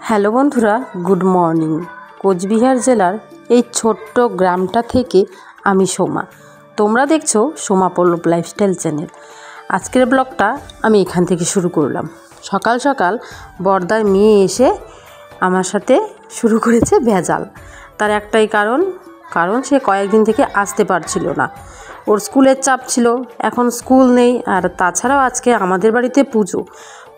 Hello বন্ধুরা, good morning. Cooch Behar জেলার এই ছোট্ট গ্রামটা থেকে আমি সোমা। তোমরা দেখছো সোমা পল্লব লাইফস্টাইল চ্যানেল। আজকের ব্লগটা আমি এখান থেকে শুরু করলাম। সকাল সকাল বর্দার মেয়ে এসে আমার সাথে শুরু করেছে ভেজাল। তার একটাই কারণ সে কয়েকদিন থেকে আসতে পারছিল না। ওর স্কুলের চাপ ছিল, এখন স্কুল নেই, আর তাছাড়াও আজকে আমাদের বাড়িতে পুজো।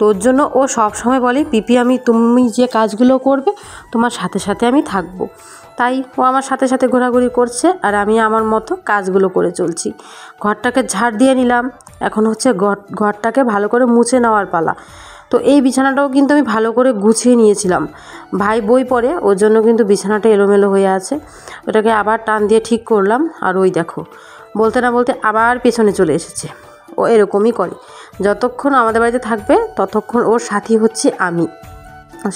তোর জন্য ও সব সময় বলে, পিপি তুমি যে কাজগুলো করবে তোমার সাথে সাথে আমি থাকবো। তাই ও আমার সাথে সাথে ঘোরাঘুরি করছে, আর আমি আমার মতো কাজগুলো করে চলছি। ঘরটাকে ঝাড় দিয়ে নিলাম, এখন হচ্ছে ঘরটাকে ভালো করে মুছে নেওয়ার পালা। তো এই বিছানাটাও কিন্তু আমি ভালো করে গুছিয়ে নিয়েছিলাম। ভাই বই পড়ে, ওর জন্য কিন্তু বিছানাটা এলোমেলো হয়ে আছে। ওটাকে আবার টান দিয়ে ঠিক করলাম, আর ওই দেখো বলতে না বলতে আবার পেছনে চলে এসেছে। ও এরকমই করে, যতক্ষণ আমাদের বাড়িতে থাকবে ততক্ষণ ওর সাথী হচ্ছে আমি,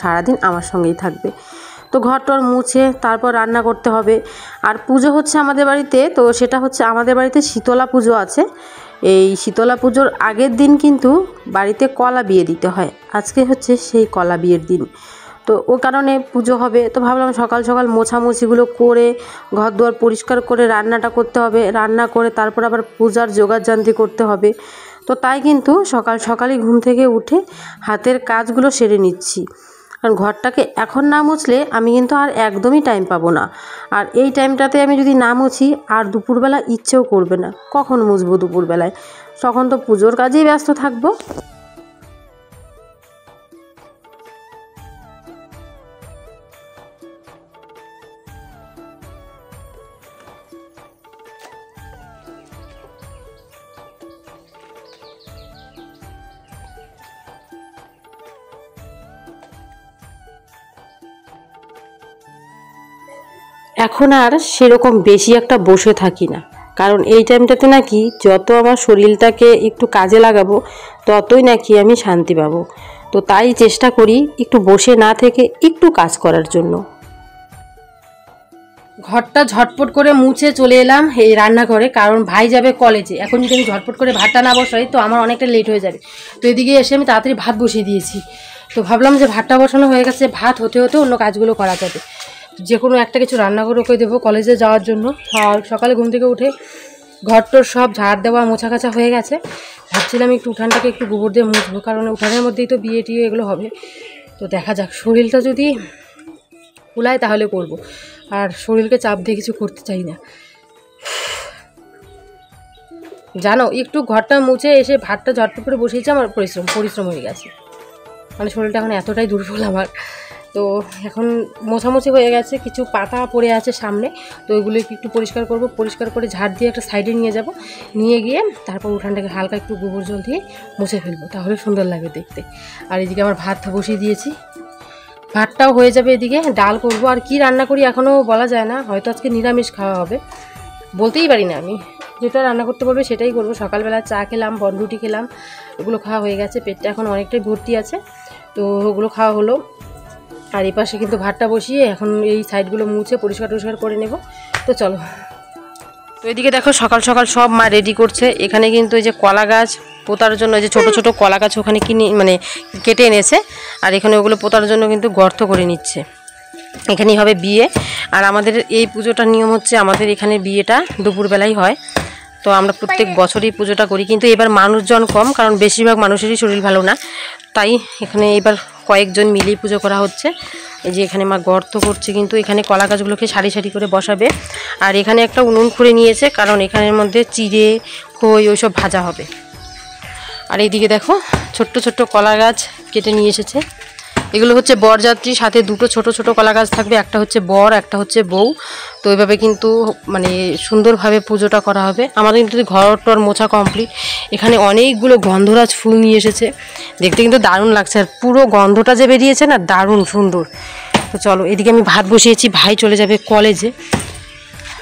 সারাদিন আমার সঙ্গেই থাকবে। তো ঘরটর মুছে তারপর রান্না করতে হবে। আর পুজো হচ্ছে আমাদের বাড়িতে, তো সেটা হচ্ছে আমাদের বাড়িতে শীতলা পুজো আছে। এই শীতলা পুজোর আগের দিন কিন্তু বাড়িতে কলা বিয়ে দিতে হয়। আজকে হচ্ছে সেই কলা বিয়ের দিন, তো ও কারণে পুজো হবে। তো ভাবলাম সকাল সকাল মোছামুছিগুলো করে ঘর দুয়ার পরিষ্কার করে রান্নাটা করতে হবে, রান্না করে তারপর আবার পূজার জোগাড়যন্ত্র করতে হবে। তো তাই কিন্তু সকাল সকালই ঘুম থেকে উঠে হাতের কাজগুলো সেরে নিচ্ছি। কারণ ঘরটাকে এখন না মুছলে আমি কিন্তু আর একদমই টাইম পাবো না। আর এই টাইমটাতে আমি যদি না মুছি আর দুপুরবেলা ইচ্ছেও করবে না, কখন মুছবো দুপুরবেলায়, তখন তো পুজোর কাজেই ব্যস্ত থাকবো। এখন আর সেরকম বেশি একটা বসে থাকি না, কারণ এই টাইমটাতে নাকি যত আমার শরীরটাকে একটু কাজে লাগাবো ততই নাকি আমি শান্তি পাবো। তো তাই চেষ্টা করি একটু বসে না থেকে একটু কাজ করার জন্য। ঘরটা ঝটপট করে মুছে চলে এলাম এই রান্নাঘরে, কারণ ভাই যাবে কলেজে। এখন যদি আমি ঝটপট করে ভাতটা না বসাই তো আমার অনেকটা লেট হয়ে যাবে। তো এদিকে এসে আমি তাড়াতাড়ি ভাত বসিয়ে দিয়েছি। তো ভাবলাম যে ভাতটা বসানো হয়ে গেছে, ভাত হতে হতে অন্য কাজগুলো করা যাবে। যে কোনো একটা কিছু রান্না করে ওকে দেবো কলেজে যাওয়ার জন্য। আর সকালে ঘুম থেকে উঠে ঘরটোর সব ঝাড় দেওয়া মোছা কাছা হয়ে গেছে। ভাবছিলাম একটু উঠানটাকে একটু গোবর দিয়ে মুছবো, কারণ উঠানের মধ্যেই তো বিয়ে টিয়ে এগুলো হবে। তো দেখা যাক, শরীরটা যদি ফুলায় তাহলে করব, আর শরীরকে চাপ দিয়ে কিছু করতে চাই না। জানো, একটু ঘরটা মুছে এসে ভাতটা ঝটপট করে বসিয়েছি, আমার পরিশ্রম হয়ে গেছে। মানে শরীরটা এখন এতটাই দুর্বল আমার। তো এখন মোছামুছি হয়ে গেছে, কিছু পাতা পড়ে আছে সামনে, তো ওইগুলো একটু পরিষ্কার করব। পরিষ্কার করে ঝাড় দিয়ে একটা সাইডে নিয়ে যাব, নিয়ে গিয়ে তারপর উঠানটাকে হালকা একটু গোবর জল দিয়ে মুছে ফেলবো, তাহলে সুন্দর লাগে দেখতে। আর এদিকে আমার ভাত বসিয়ে দিয়েছি, ভাতটাও হয়ে যাবে। এদিকে ডাল করব, আর কি রান্না করি এখনও বলা যায় না। হয়তো আজকে নিরামিষ খাওয়া হবে, বলতেই পারি না। আমি যেটা রান্না করতে বলবে সেটাই করবো। সকালবেলা চা খেলাম, বনরুটি খেলাম, ওগুলো খাওয়া হয়ে গেছে, পেটটা এখন অনেকটাই ভর্তি আছে, তো ওগুলো খাওয়া হলো। আর এই পাশে কিন্তু ভাতটা বসিয়ে এখন এই সাইডগুলো মুছে পরিষ্কার করে নেব। তো চলো। তো এদিকে দেখো সকাল সকাল সব মা রেডি করছে। এখানে কিন্তু এই যে কলা গাছ পোতার জন্য, এই যে ছোটো ছোটো কলা গাছ ওখানে কেটে এনেছে, আর এখানে ওগুলো পোতার জন্য কিন্তু গর্ত করে নিচ্ছে। এখানেই হবে বিয়ে। আর আমাদের এই পুজোটার নিয়ম হচ্ছে, আমাদের এখানে বিয়েটা দুপুরবেলাই হয়। তো আমরা প্রত্যেক বছরই পুজোটা করি, কিন্তু এবার মানুষজন কম, কারণ বেশিরভাগ মানুষেরই শরীর ভালো না। তাই এখানে এবার কয়েকজন মিলেই পুজো করা হচ্ছে। এই যে এখানে মা গর্ত করছে, কিন্তু এখানে কলা গাছগুলোকে সারি সারি করে বসাবে। আর এখানে একটা উনুন খুঁড়ে নিয়েছে, কারণ এখানের মধ্যে চিড়ে খই ওইসব ভাজা হবে। আর এইদিকে দেখো ছোট্ট ছোট্ট কলা গাছ কেটে নিয়ে এসেছে। এগুলো হচ্ছে বরযাত্রী, সাথে দুটো ছোট ছোট কলা গাছ থাকবে, একটা হচ্ছে বর, একটা হচ্ছে বউ। তো এইভাবে কিন্তু সুন্দরভাবে পুজোটা করা হবে। আমাদের কিন্তু ঘরটর মোছা কমপ্লিট। এখানে অনেকগুলো গন্ধরাজ ফুল নিয়ে এসেছে, দেখতে কিন্তু দারুণ লাগছে। আর পুরো গন্ধটা যে বেরিয়েছে না, দারুণ সুন্দর। তো চলো, এদিকে আমি ভাত বসিয়েছি, ভাই চলে যাবে কলেজে।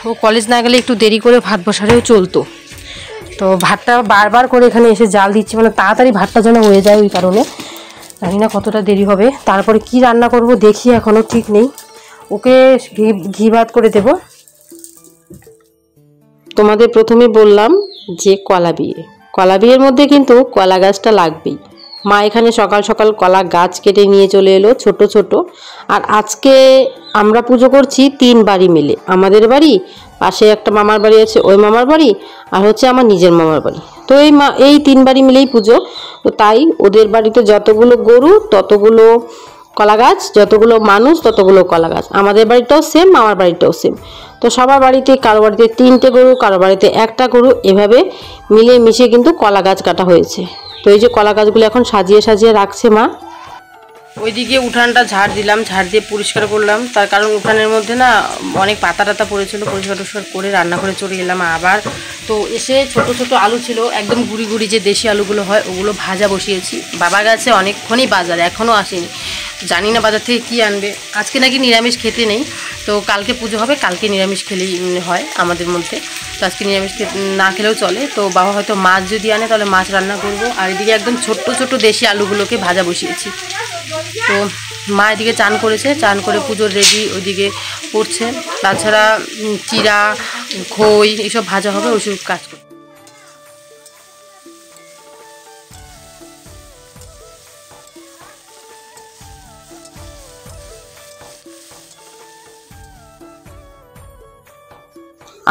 ও কলেজ না গেলে একটু দেরি করে ভাত বসালেও চলতো। তো ভাতটা বারবার করে এখানে এসে জাল দিচ্ছি, তাড়াতাড়ি ভাতটা যেন হয়ে যায়। ওই কারণে জানি না কতটা দেরি হবে। তারপরে কি রান্না করব দেখি, এখনও ঠিক নেই। ওকে ঘি ভাত করে দেব। তোমাদের প্রথমে বললাম যে কলা বিয়ের মধ্যে কিন্তু কলা গাছটা লাগবেই। মা এখানে সকাল সকাল কলা গাছ কেটে নিয়ে চলে এলো ছোট ছোট। আর আজকে আমরা পুজো করছি 3 বাড়ি মিলে, আমাদের বাড়ি, পাশে একটা মামার বাড়ি আছে ওই মামার বাড়ি, আর হচ্ছে আমার নিজের মামার বাড়ি। তো এই 3 বাড়ি মিলেই পুজো। তো তাই ওদের বাড়িতে যতগুলো গরু ততগুলো কলা গাছ, যতগুলো মানুষ ততগুলো কলা গাছ। আমাদের বাড়িটাও সেম, মামার বাড়িটাও সেম। তো সবার বাড়িতে, কারো বাড়িতে 3টে গরু, কারো বাড়িতে 1টা গরু, এভাবে মিলে মিশে কিন্তু কলা গাছ কাটা হয়েছে। তো এই যে কলা গাছগুলো এখন সাজিয়ে সাজিয়ে রাখছে মা। ওইদিকে উঠানটা ঝাড় দিলাম, ঝাড় দিয়ে পরিষ্কার করলাম। তার কারণ উঠানের মধ্যে না অনেক পাতা টাতা পড়েছিল, পরিষ্কার টরিষ্কার করে রান্না করে চলে এলাম আবার। তো এসে ছোট ছোট আলু ছিল, একদম গুড়ি গুড়ি যে দেশি আলুগুলো হয়, ওগুলো ভাজা বসিয়েছি। বাবা গেছে অনেকক্ষণই বাজার, এখনও আসেনি, জানি না বাজার থেকে কী আনবে। আজকে নাকি নিরামিষ খেতে নেই, তো কালকে পুজো হবে, কালকে নিরামিষ খেলেই হয় আমাদের মধ্যে। তো আজকে নিরামিষ না খেলেও চলে। তো বাবা হয়তো মাছ যদি আনে তাহলে মাছ রান্না করব। আর এদিকে একদম ছোট্ট ছোট্ট দেশি আলুগুলোকে ভাজা বসিয়েছি। তো মা এদিকে চান করেছে, চান করে পুজোর রেডি ওইদিকে করছে। তাছাড়া চিরা, খই এইসব ভাজা হবে, ওইসব কাজ করছে।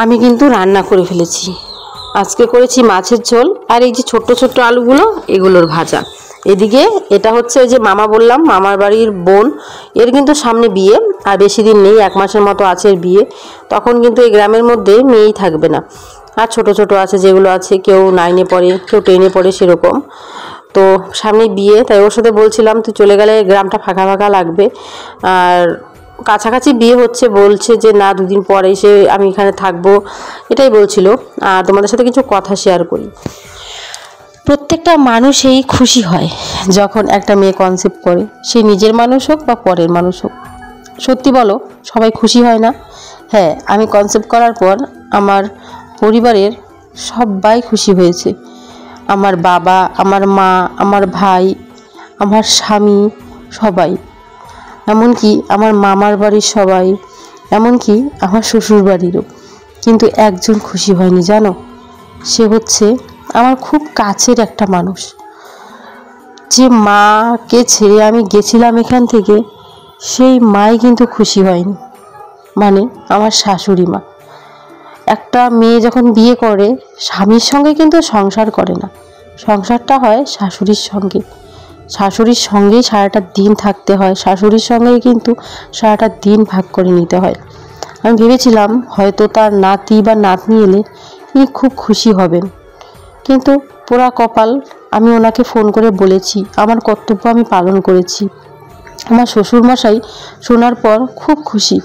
আমি কিন্তু রান্না করে ফেলেছি, আজকে করেছি মাছের ঝোল। আর এই যে ছোট্ট ছোট্ট আলুগুলো, এগুলোর ভাজা। এদিকে এটা হচ্ছে ওই যে মামা বললাম, মামার বাড়ির বোন, এর কিন্তু সামনে বিয়ে, আর বেশি দিন নেই, 1 মাসের মতো আছে এর বিয়ে। তখন কিন্তু এই গ্রামের মধ্যে মেয়েই থাকবে না। আর ছোট ছোট আছে যেগুলো আছে, কেউ 9-এ পড়ে, কেউ 10-এ পড়ে, সেরকম। তো সামনে বিয়ে, তাই ওর সাথে বলছিলাম তুই চলে গেলে গ্রামটা ফাঁকা ফাঁকা লাগবে। আর কাছাকাছি বিয়ে হচ্ছে, বলছে যে না 2 দিন পরে এসে আমি এখানে থাকবো, এটাই বলছিল। আর তোমাদের সাথে কিছু কথা শেয়ার করি। প্রত্যেকটা মানুষই খুশি হয় যখন একটা মেয়ে কনসেপ্ট করে, সে নিজের মানুষ হোক বা পরের মানুষ হোক। সত্যি বলো, সবাই খুশি হয় না? হ্যাঁ, আমি কনসেপ্ট করার পর আমার পরিবারের সবাই খুশি হয়েছে। আমার বাবা, আমার মা, আমার ভাই, আমার স্বামী, সবাই। এমনকি আমার মামার বাড়ির সবাই, এমনকি আমার শ্বশুর বাড়িরও। কিন্তু একজন খুশি হয়নি জানো, সে হচ্ছে আমার খুব কাছের একটা মানুষ। যে মাকে ছেড়ে আমি গেছিলাম এখান থেকে, সেই মাই কিন্তু খুশি হয়নি। মানে আমার শাশুড়ি মা। একটা মেয়ে যখন বিয়ে করে, স্বামীর সঙ্গে কিন্তু সংসার করে না, সংসারটা হয় শাশুড়ির সঙ্গে। শাশুড়ির সঙ্গেই সারাটা দিন থাকতে হয়, শাশুড়ির সঙ্গেই কিন্তু সারাটা দিন ভাগ করে নিতে হয়। আমি ভেবেছিলাম হয়তো তার নাতি বা নাতনি এলে তিনি খুব খুশি হবেন, কিন্তু পোড়া কপাল, আমি ওনাকে ফোন করে বলেছি, আমার কর্তব্য আমি পালন করেছি। আমার শ্বশুরমশাই শোনার পর খুব খুশি,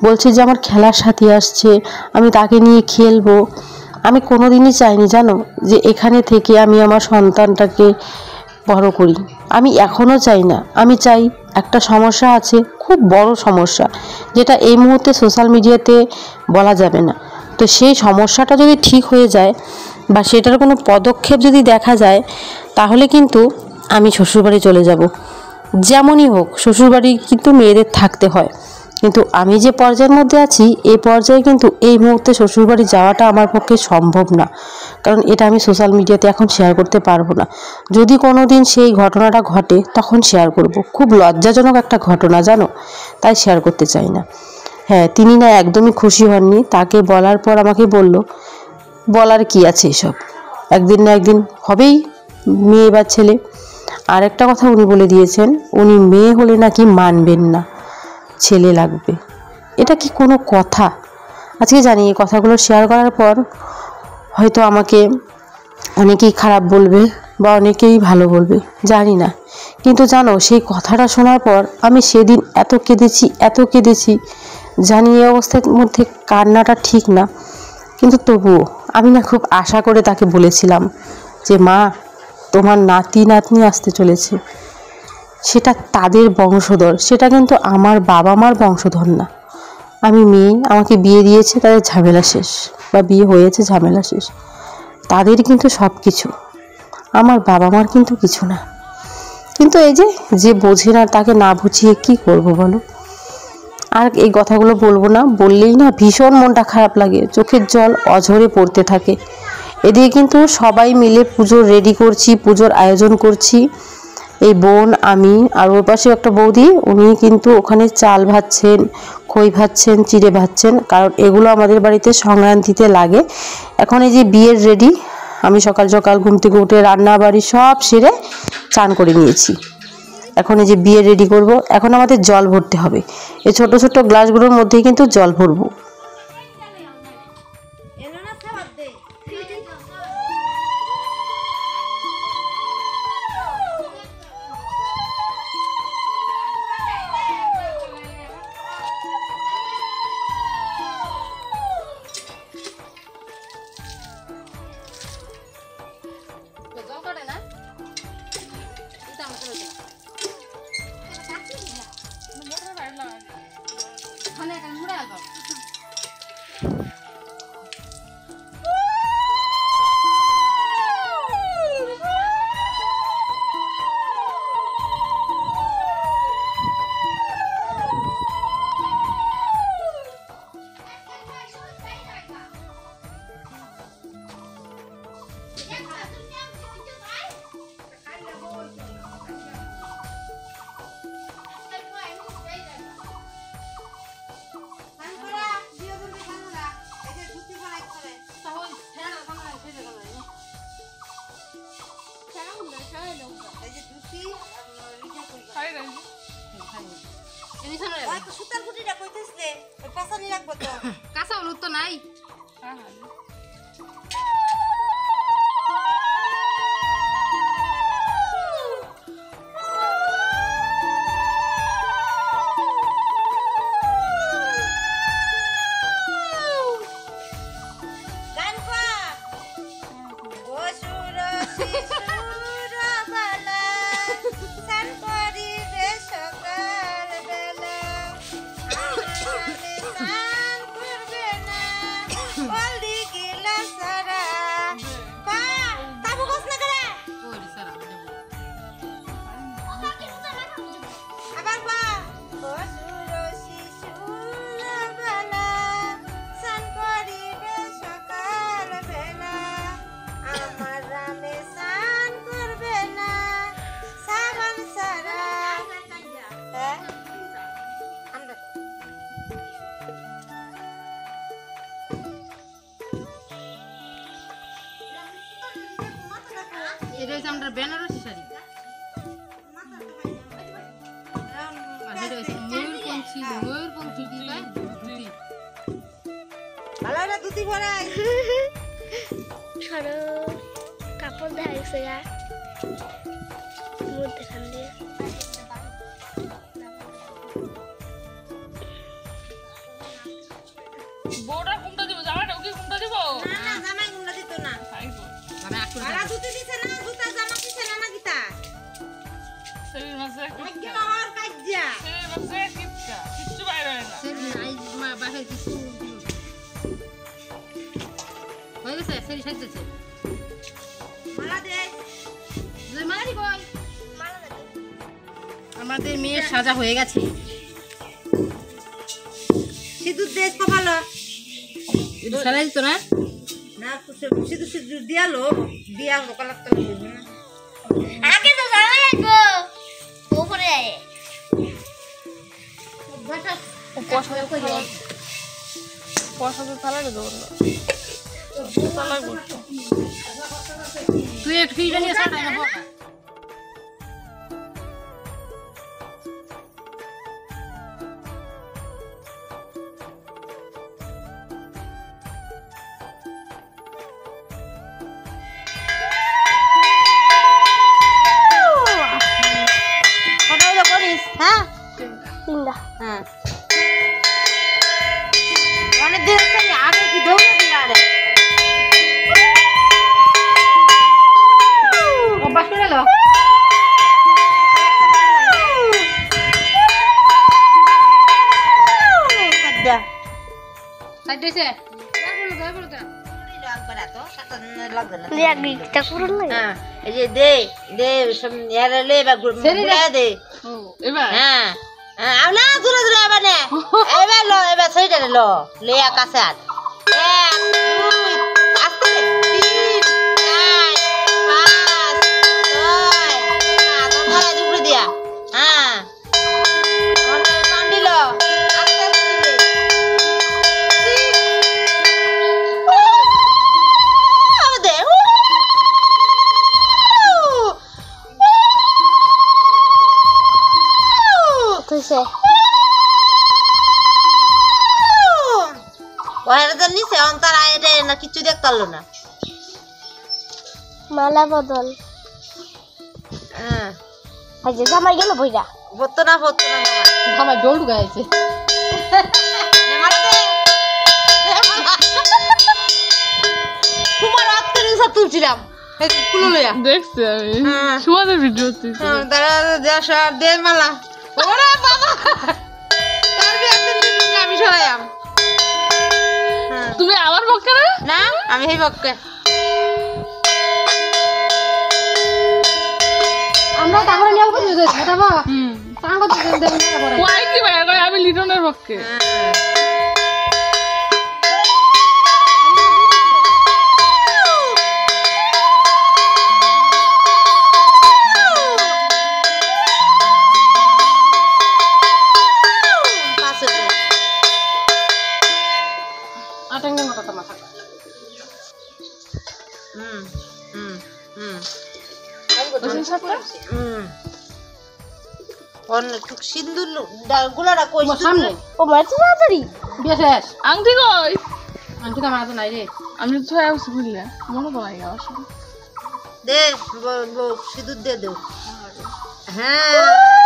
বলছে যে আমার খেলার সাথী আসছে, আমি তাকে নিয়ে খেলবো। আমি কোনোদিনই চাইনি জানো যে এখানে থেকে আমি আমার সন্তানটাকে বড় করি। আমি এখনও চাই না। আমি চাই, একটা সমস্যা আছে, খুব বড় সমস্যা, যেটা এই মুহূর্তে সোশ্যাল মিডিয়াতে বলা যাবে না। তো সেই সমস্যাটা যদি ঠিক হয়ে যায় বা সেটার কোনো পদক্ষেপ যদি দেখা যায়, তাহলে কিন্তু আমি শ্বশুরবাড়ি চলে যাব। যেমনই হোক, শ্বশুরবাড়ি কিন্তু মেয়েদের থাকতে হয়। কিন্তু আমি যে পর্যায়ের মধ্যে আছি, এই পর্যায়ে কিন্তু এই মুহূর্তে শ্বশুরবাড়ি যাওয়াটা আমার পক্ষে সম্ভব না। কারণ এটা আমি সোশ্যাল মিডিয়াতে এখন শেয়ার করতে পারবো না। যদি কোনো দিন সেই ঘটনাটা ঘটে তখন শেয়ার করব। খুব লজ্জাজনক একটা ঘটনা জানো, তাই শেয়ার করতে চাই না। হ্যাঁ, তিনি না একদমই খুশি হননি। তাকে বলার পর আমাকে বলল, বলার কি আছে এসব, একদিন না একদিন হবেই, মেয়ে বা ছেলে। আর একটা কথা উনি বলে দিয়েছেন, উনি মেয়ে হলে নাকি মানবেন না, ছেলে লাগবে। এটা কি কোনো কথা? আজকে জানি এই কথাগুলো শেয়ার করার পর হয়তো আমাকে অনেকেই খারাপ বলবে বা অনেকেই ভালো বলবে, জানি না। কিন্তু জানো, সেই কথাটা শোনার পর আমি সেদিন এত কেঁদেছি। জানি এই অবস্থার মধ্যে কান্নাটা ঠিক না, কিন্তু তবুও আমি না খুব আশা করে তাকে বলেছিলাম যে মা, তোমার নাতি নাতনি আসতে চলেছে, সেটা তাদের বংশধর, সেটা কিন্তু আমার বাবা মার বংশধর না। আমি মেয়ে, আমাকে বিয়ে দিয়েছে, তাদের ঝামেলা শেষ, বা বিয়ে হয়েছে ঝামেলা শেষ। তাদের কিন্তু সব কিছু, আমার বাবা মার কিন্তু কিছু না। কিন্তু এই যে বোঝে না, তাকে না বুঝিয়ে কি করব বলো। আর এই কথাগুলো বলবো না, বললেই না ভীষণ মনটা খারাপ লাগে, চোখের জল অঝরে পড়তে থাকে। এদিকে কিন্তু সবাই মিলে পুজোর রেডি করছি, পুজোর আয়োজন করছি। এই বোন, আমি আর ওর পাশে একটা বৌদি, উনি কিন্তু ওখানে চাল ভাজছেন, খই ভাজছেন, চিড়ে ভাজছেন, কারণ এগুলো আমাদের বাড়িতে সংক্রান্তিতে লাগে। এখন এই যে বিয়ের রেডি, আমি সকাল সকাল ঘুম থেকে উঠে রান্না বাড়ি সব সেরে চান করে নিয়েছি। এখন এই যে বিয়ে রেডি করব। এখন আমাদের জল ভরতে হবে, এই ছোট ছোট গ্লাসগুলোর মধ্যেই কিন্তু জল ভরবো। কাঁচা হলুদ তো নাই। এটা হচ্ছে আমরা বেনারসি শাড়ি, আর এটা হচ্ছে ময়ূরপঙ্খী। ময়ূরপঙ্খী কি কয়? ধুতি। ভালো না ধুতি পরাই। সরো কাপড় দেখাইছে গা মধ্যে খান দিয়ে বড়টা কোনটা দিব? জামাটা কি কোনটা দিব? না না জামাই গুন্ডা দিত না। মানে আরা ধুতি দিছে না, জুতা জামা দিছে না না গিতা। সেই মাসে ভাগ্য আর কাজ্জা। সেই মাসে কিচ্ছু বাইরে হয় না। সেই আই মা বাহির কিছু হয়ে গেছে, সেই সাজতেছে। মালা দে। যে মালা দি কই? মালা দে। আমাদের মেয়ের সাজা হয়ে গেছে। সিঁদুর দেশ কপাল। এটা সারাই দিত না? না সিঁদুর সিঁদুর দিয়ালো, দিয়া কপালত তো লাগবে না। আগে তো জামাই আইবো উপরে আয় ভাষা পয়সা কই দাও? পয়সা তো তালাকে দাও না। তালাক করতে। তুই একটু কি জানিস সাটা না বাবা? তিনটা হ্যাঁ অনেক দিন আগে কি দৌড়ে দিলারে অভ্যাস করে লো সাইডেছে একটা করুন না হ্যাঁ এই যে দে দে ইয়ারে লে বা গুড়া দে এবার হ্যাঁ আওনা দূরে দূরে আবার নে এবার লো এবার সেইটা লো লে আকাশে আট 1 2 আস্তে 3 4 5 6 7 8 হইছে ওরা তো নিচে অন্তর আইডে না কিছু দেখতে পারলো না মালা বদল হ্যাঁ আজ জামাই গেল বইরা ভর্ত না আমার ডোল ঢুকাইছে তোমার রাত্রে সব তুলছিলাম কুলো লইয়া দেখছি আমি সুমাদের ভিডিও দাঁড়া যা দে মালা ওরে বাবা তার বিয়ে আমি সরাইয়াম তুমি আমার পক্ষে না আমি এই পক্ষে আমরা তাহলে নিয়ে আসবো দিদি দাদা তাঙ্গ দেব না পড়ে ওই কি ভাই আমি লিটনের পক্ষে আটাঙ্গের মতো তোমার সিন্দুর গুলাটা কই সামনে ও মারতে তাড়াতাড়ি বিয়ে শেষ আংটি কই আন্টি তো আমার হাতে নাই রে আমি তো ছয় বছর বুঝলে মনে তো নাই আমার সঙ্গে দে সিঁদুর দে দেও হ্যাঁ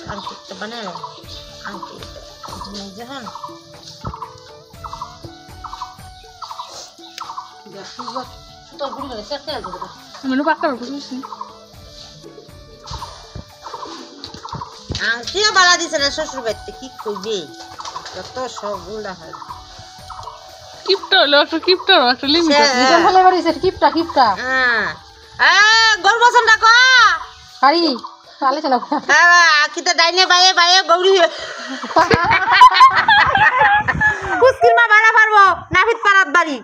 আংটি বানায় আংটি যখন আমি পাক্কা বুঝছি আংটিও বালা দিছে না শ্বশুর বাড়িতে কি কইবে যত সব গুলা হয় কিপটা হলো একটা কিপটার একটা লিমিট আছে নিজাম ফেলে বাড়িছে কিপটা কিপটা হ্যাঁ গরু বসন ডাকো কারি আলোচনা আখিতে ডাইনে বাইয়ে বাইয়ে গৌরী পুষ্কির মা বাড়া পারবো নাফিত পাড়াত বাড়ি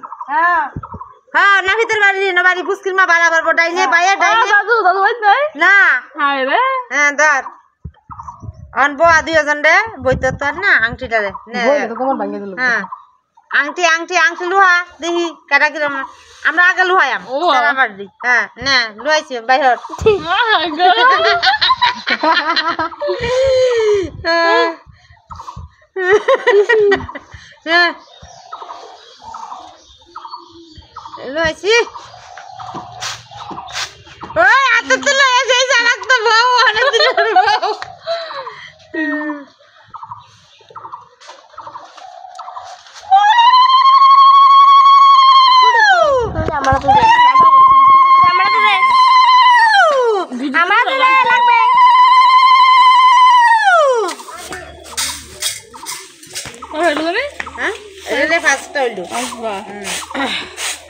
হ্যাঁ নাফিতের বাড়ি না বাড়ি পুষ্কির মা বাড়া পারবো ডাইনে বাইয়ে ডাইনে দাদু দাদু ভাই নাই না হাই রে হ্যাঁ ধর অনবো আদি ওজন রে বইতে তো আর না আংটিটা রে বইলে তো কোমর ভাঙিয়ে দিল হ্যাঁ আংটি আংটি আংটি লুহা দেখি কাটা কিরম আমরা আগে লুহাইয়াম সারা বাড়ি হ্যাঁ না লুহাইছি বাইর লুহাইছি ওই আতো তো লুহাইছি সারাক তো বউ অনেক দিন বউ আমার তো আমার তো লাগবে হলো রে হ্যাঁ এলে ফার্স্ট হইলো আসবা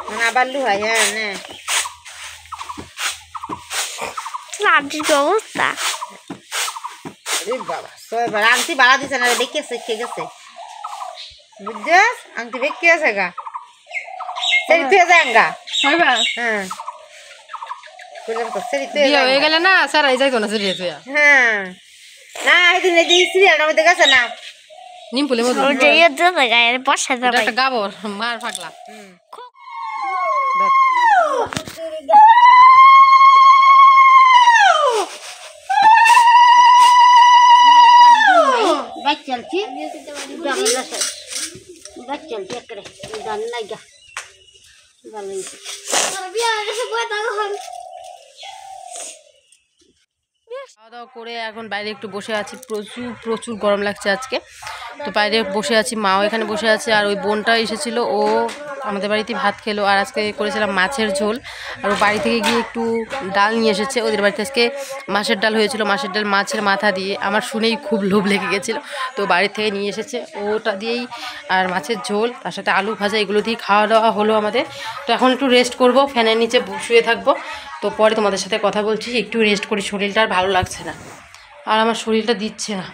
মানে আবার লুহাই হ্যাঁ নে লাঠির কি অবস্থা এই বাবা সবার আংটি বাড়া দিছে না দেখেছে কে গেছে বুঝছস আংটি বেকে আছে গা সেরি তুই যাঙ্গা হইবা হ্যাঁ বললাম তো সেরি তুই বিয়ে হয়ে গেলে না স্যার এই যাইতো না সিরিয়াস হইয়া হ্যাঁ না এদিন এই যে সিরিয়ালটা মধ্যে গেছে না নিমপুলের মধ্যে ওই যে ইয়েতে গায়ে বসা এটা যাবে একটা গাবর মার ফাকলা বাইক চলছি বাইক চলছি একরে জান নাই গা ভালো খাওয়া দাওয়া করে এখন বাইরে একটু বসে আছি প্রচুর প্রচুর গরম লাগছে আজকে তো বাইরে বসে আছি মাও এখানে বসে আছে আর ওই বোনটা এসেছিল ও আমাদের বাড়িতে ভাত খেলো আর আজকে করেছিলাম মাছের ঝোল আর ও বাড়ি থেকে গিয়ে একটু ডাল নিয়ে এসেছে ওদের বাড়িতে আজকে মাছের ডাল হয়েছিল মাছের ডাল মাছের মাথা দিয়ে আমার শুনেই খুব লোভ লেগে গেছিলো তো বাড়ি থেকে নিয়ে এসেছে ওটা দিয়েই আর মাছের ঝোল তার সাথে আলু ভাজা এগুলো দিয়ে খাওয়া দাওয়া হলো আমাদের তো এখন একটু রেস্ট করব ফ্যানের নিচে শুয়ে থাকবো তো পরে তোমাদের সাথে কথা বলছি একটু রেস্ট করি শরীরটা আর ভালো লাগছে না আর আমার শরীরটা দিচ্ছে না